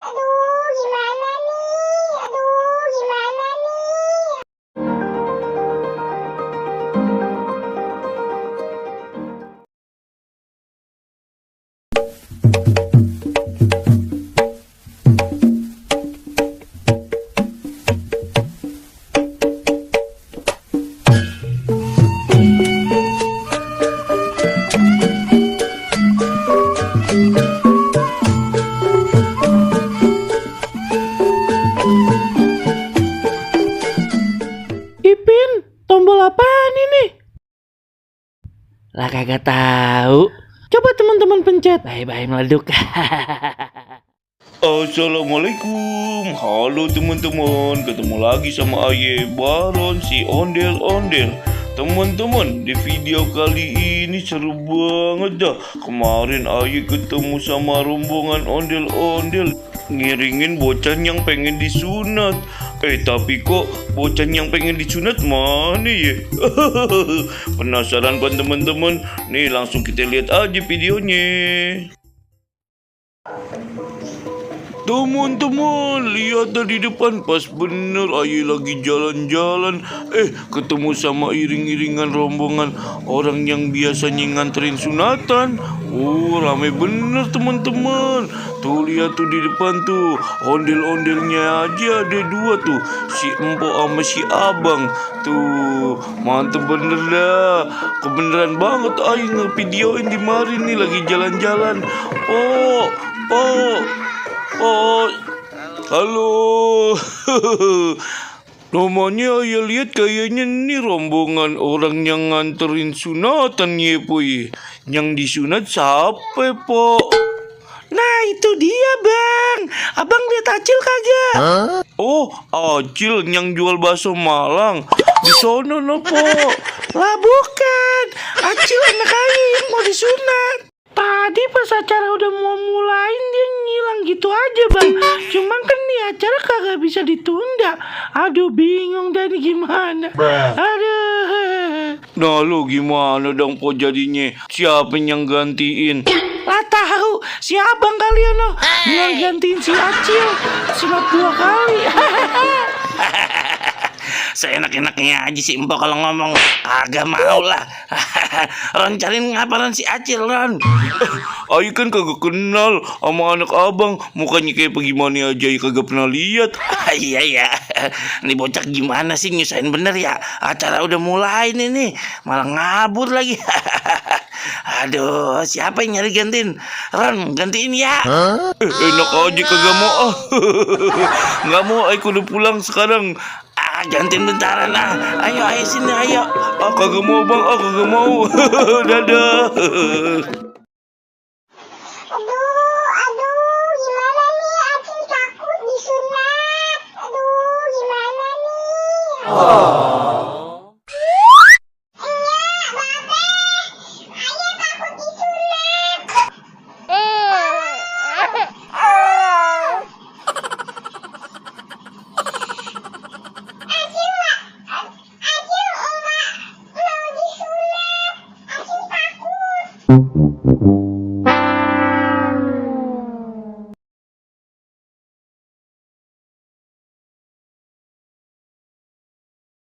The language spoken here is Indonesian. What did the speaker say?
Aduh, gimana nih? Aduh, gimana nih? Ipin, tombol apaan ini? Lah kagak tahu. Coba teman-teman pencet. Bye-bye meleduk. Assalamualaikum, halo teman-teman, ketemu lagi sama Aye Baron si ondel-ondel. Teman-teman, di video kali ini seru banget dah. Kemarin Aye ketemu sama rombongan ondel-ondel ngiringin bocah yang pengen disunat. Tapi kok bocah yang pengen disunat mana ya? Penasaran kan teman-teman? Nih langsung kita lihat aja videonya. Teman-teman, lihat dari depan, pas bener Aye lagi jalan-jalan, ketemu sama iring-iringan rombongan orang yang biasanya nganterin sunatan. Oh, rame bener teman-teman. Tuh lihat tuh di depan tuh, ondel-ondelnya aja ada dua tuh, si Empok sama si Abang. Tuh, mantep bener dah. Kebeneran banget Aye ngevideoin di mari nih lagi jalan-jalan. Oh, halo. Namanya Aye lihat kayaknya nih rombongan orang yang nganterin sunatan ya Poy. Yang disunat siapa Po? Nah itu dia bang. Abang lihat Acil kagak? Oh, Acil yang jual bakso Malang. Di sono no Po. Lah bukan. Acil anak Aye yang mau disunat. Tadi pas acara udah mau mulain dia ngilang gitu aja bang. Cuman kan nih acara kagak bisa ditunda. Aduh bingung dari gimana. Aduh. Nah lu gimana dong Po jadinya? Siapa yang gantiin? Lah tahu si abang kalian loh yang gantiin si Acil sunat 2 kali. Seenak-enaknya aja si Empok kalau ngomong agak mau lah. Ron cariin ngapain si Acil Ron? Aye kan kagak kenal sama anak abang. Mukanya kayak bagaimana aja Aye kagak pernah lihat. Iya ya. Nih bocah gimana sih nyusahin bener ya. Acara udah mulai nih malah ngabur lagi. Aduh, siapa yang nyari gantiin? Ron, gantiin ya. Enak aja kagak mau. Nggak mau Aye kudu pulang sekarang. Gantiin bentaran ah. Ayo sini ayo. Kagak mau bang, kagak mau. Dadah. Aduh, gimana nih? Acil takut disunat. Aduh, gimana nih? Ayah takut disunat. Acil mau disunat. Acil takut.